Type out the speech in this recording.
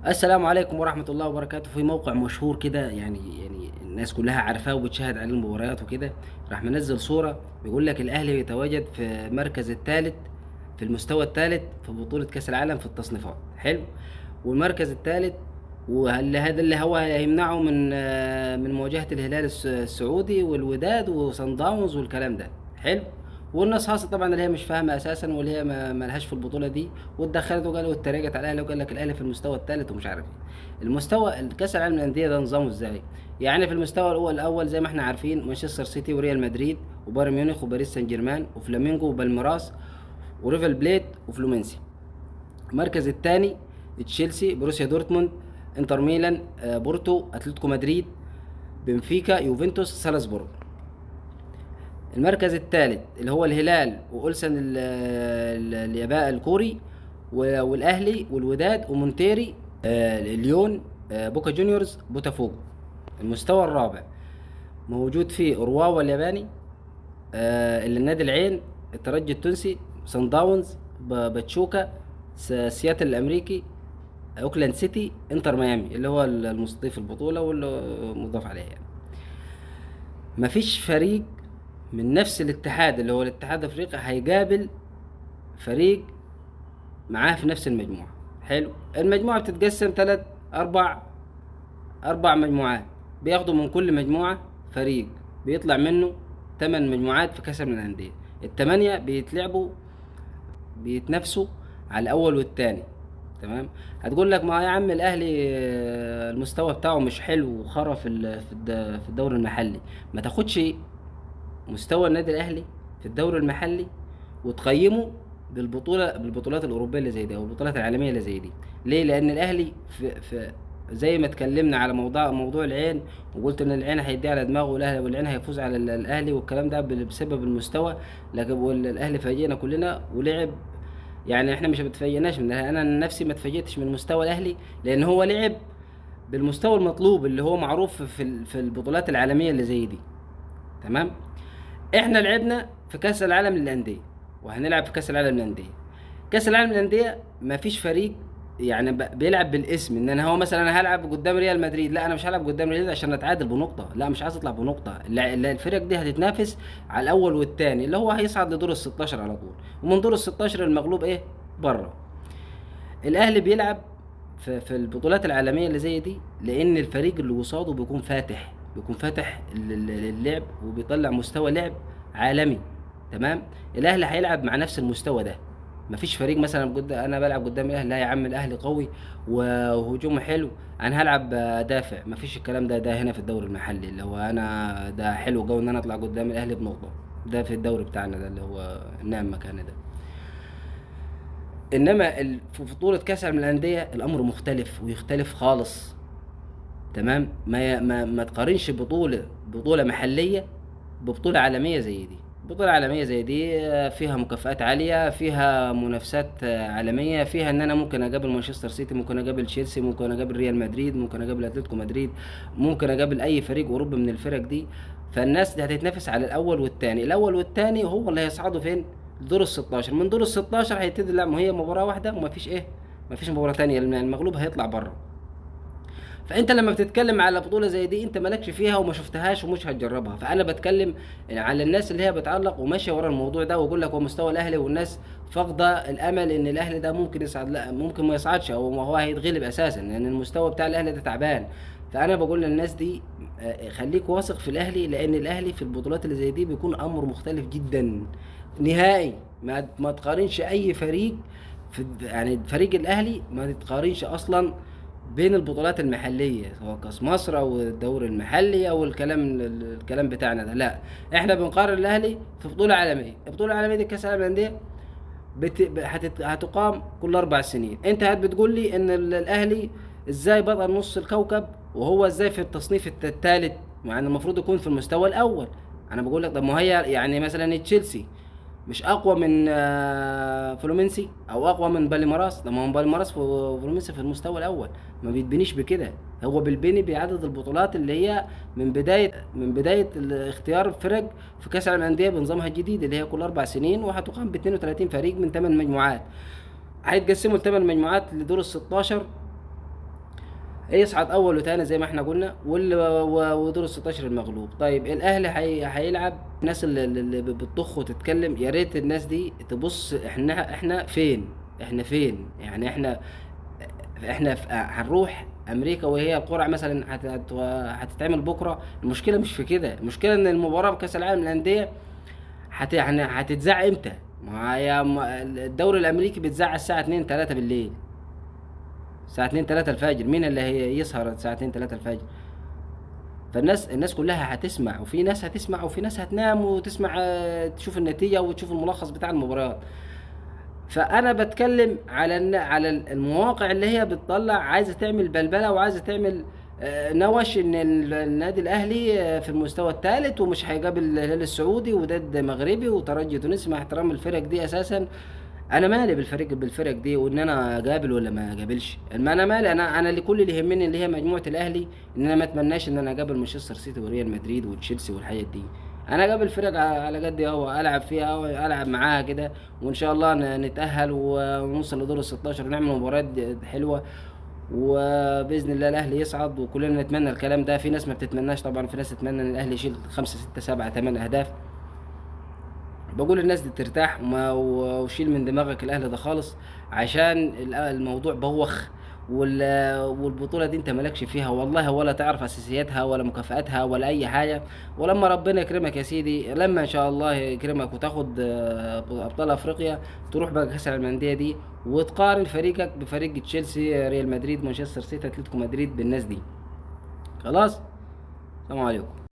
السلام عليكم ورحمة الله وبركاته. في موقع مشهور كده، يعني الناس كلها عارفاه وبتشاهد عليه المباريات وكده. راح منزل صورة بيقول لك الأهلي بيتواجد في المركز الثالث، في المستوى الثالث في بطولة كأس العالم في التصنيفات. حلو. والمركز الثالث، وهل هذا اللي هو هيمنعه من مواجهة الهلال السعودي والوداد وصن داونز والكلام ده. حلو. والناس حاصل طبعا اللي هي مش فاهمه اساسا، واللي هي ما لهاش في البطوله دي، واتدخلت وقالوا اتريقت على الاهلي وقال لك الاهلي في المستوى الثالث ومش عارف ايه. المستوى كاس العالم للانديه ده نظامه ازاي؟ يعني في المستوى الاول زي ما احنا عارفين مانشستر سيتي وريال مدريد وبايرن ميونخ وباريس سان جيرمان وفلامينجو وبالميراس وريفل بليت وفلومنسي. المركز الثاني تشيلسي، بروسيا دورتموند، انتر ميلان، بورتو، اتلتيكو مدريد، بنفيكا، يوفنتوس، سالزبورغ. المركز الثالث اللي هو الهلال واولسن الياباء الكوري، والاهلي والوداد ومونتيري، ليون، بوكا جونيورز، بوتافوجو. المستوى الرابع موجود فيه اورواوا الياباني، اللي النادي العين، الترجي التونسي، سان داونز، باتشوكا، سياتل الامريكي، اوكلاند سيتي، انتر ميامي اللي هو المستضيف البطوله واللي مضاف عليه يعني. مفيش فريق من نفس الاتحاد اللي هو الاتحاد الافريقي هيقابل فريق معاه في نفس المجموعة. حلو. المجموعة بتتقسم اربع اربع مجموعات، بياخدوا من كل مجموعة فريق، بيطلع منه 8 مجموعات في كأس العالم للأندية. التمانية بيتنافسوا على الأول والتاني. تمام. هتقول لك ما يا عم الأهلي المستوى بتاعه مش حلو وخرا في الدوري المحلي. ما تاخدش مستوى النادي الاهلي في الدوري المحلي وتقيمه بالبطولات الاوروبيه اللي زي دي او البطولات العالميه اللي زي دي. ليه؟ لان الاهلي في زي ما اتكلمنا على موضوع العين، وقلت ان العين هيدي على دماغه والاهلي، والعين هيفوز على الاهلي والكلام ده بسبب المستوى. لكن الاهلي فاجئنا كلنا ولعب. يعني احنا مش متفاجئناش من انا نفسي ما اتفاجئتش من مستوى الاهلي، لان هو لعب بالمستوى المطلوب اللي هو معروف في البطولات العالميه اللي زي دي. تمام. احنا لعبنا في كاس العالم للانديه، وهنلعب في كاس العالم للانديه. كاس العالم للانديه مفيش فريق يعني بيلعب بالاسم ان انا هو مثلا انا هلعب قدام ريال مدريد. لا، انا مش هلعب قدام ريال عشان اتعادل بنقطه، لا مش عايز اطلع بنقطه. الفرق دي هتتنافس على الاول والثاني اللي هو هيصعد لدور ال 16 على طول، ومن دور ال 16 المغلوب ايه؟ بره. الاهلي بيلعب في البطولات العالميه اللي زي دي لان الفريق اللي قصاده بيكون فاتح اللعب وبيطلع مستوى لعب عالمي. تمام. الاهلي هيلعب مع نفس المستوى ده. مفيش فريق مثلا انا بلعب قدام الاهلي لا يا عم الاهلي قوي وهجومه حلو انا هلعب دافع. مفيش الكلام ده هنا في الدوري المحلي اللي هو انا ده حلو جو ان انا اطلع قدام الاهلي بنقطه. ده في الدوري بتاعنا ده اللي هو النعم مكانه ده. انما في بطوله كاس العالم للانديه الامر مختلف ويختلف خالص. تمام. ما تقارنش بطوله محليه ببطوله عالميه زي دي. بطولة عالمية زي دي فيها مكافآت عالية، فيها منافسات عالمية، فيها ان انا ممكن اقابل مانشستر سيتي، ممكن اقابل تشيلسي، ممكن اقابل ريال مدريد، ممكن اقابل اتلتيكو مدريد، ممكن اقابل اي فريق اوروبي من الفرق دي. فالناس دي هتتنافس على الاول والثاني. الاول والثاني هو اللي هيصعدوا فين؟ دور ال 16. من دور ال 16 هيبتدي لا، ما هي مباراة واحدة وما فيش ايه، ما فيش مباراة تانية لان المغلوب هيطلع بره. فانت لما بتتكلم على بطوله زي دي انت مالكش فيها وما شفتهاش ومش هتجربها. فانا بتكلم على الناس اللي هي بتعلق وماشيه ورا الموضوع ده ويقول لك هو مستوى الاهلي، والناس فاقده الامل ان الاهلي ده ممكن يصعد. لا، ممكن ما يصعدش او ما هو هيتغلب اساسا لان المستوى بتاع الاهلي ده تعبان. فانا بقول للناس دي خليك واثق في الاهلي، لان الاهلي في البطولات اللي زي دي بيكون امره مختلف جدا نهائي. ما تقارنش اي فريق يعني فريق الاهلي ما تتقارنش اصلا بين البطولات المحلية سواء كاس مصر او الدوري المحلي او الكلام بتاعنا ده. لا، احنا بنقارن الاهلي في بطولة عالمية. البطولة العالمية دي كاس العالم للأندية هتقام كل 4 سنين. انت بتقول لي ان الاهلي ازاي بطل نص الكوكب وهو ازاي في التصنيف الثالث مع ان المفروض يكون في المستوى الاول. انا بقول لك طب ما هي يعني مثلا تشيلسي مش اقوى من فلومينسي او اقوى من باليماراس؟ لما هو باليماراس وفلومينسي في المستوى الاول. ما بيتبنيش بكده، هو بالبني بعدد البطولات اللي هي من بدايه اختيار الفرق في كاس العالم للانديه بنظامها الجديد اللي هي كل 4 سنين، وهتقام ب 32 فريق من 8 مجموعات. هيتقسموا ل8 مجموعات لدور ال 16. يصعد اول وتاني زي ما احنا قلنا، ودور ال 16 المغلوب. طيب الاهلي هيلعب. الناس اللي بتضخ وتتكلم، يا ريت الناس دي تبص احنا فين. احنا فين يعني؟ هنروح امريكا وهي القرعه مثلا هتتعمل بكره. المشكله مش في كده، المشكله ان المباراه بكاس العالم للانديه يعني هتتذاع امتى؟ ما هي الدوري الامريكي بيتذاع الساعه 2 3 بالليل، الساعه 2 3 الفجر. مين اللي هي يسهر الساعه 2 3 الفجر؟ الناس كلها هتسمع، وفي ناس هتسمع وفي ناس هتنام وتسمع، تشوف النتيجه وتشوف الملخص بتاع المباريات. فانا بتكلم على على المواقع اللي هي بتطلع عايزه تعمل بلبله وعايزه تعمل نوش ان النادي الاهلي في المستوى الثالث ومش هيقابل الهلال السعودي وداد مغربي وترجي تونسي، مع احترام الفرق دي اساسا. انا مالي بالفرق دي، وان انا اقابل ولا ما اقابلش. ما انا مالي، انا اللي كل اللي يهمني اللي هي مجموعه الاهلي، ان انا ما اتمناش ان انا اقابل مانشستر سيتي وريال مدريد وتشيلسي والحاجات دي. انا اقابل فرق على قد اهو، العب فيها والعب معاها كده، وان شاء الله نتاهل ونوصل لدور ال 16 ونعمل مباريات حلوه، وباذن الله الاهلي يصعد. وكلنا نتمنى الكلام ده. في ناس ما بتتمناش طبعا، في ناس تتمنى ان الاهلي يشيل 5 6 7 8 اهداف. بقول الناس دي ترتاح وشيل من دماغك الاهلي ده خالص، عشان الموضوع بوخ. والبطولة دي انت مالكش فيها والله، ولا تعرف اساسياتها ولا مكافآتها ولا اي حاجة. ولما ربنا يكرمك يا سيدي، لما ان شاء الله يكرمك وتاخد ابطال افريقيا، تروح بقى كاس العالم للانديه دي وتقارن فريقك بفريق تشيلسي، ريال مدريد، مانشستر سيتي، اتلتيكو مدريد، بالناس دي. خلاص. السلام عليكم.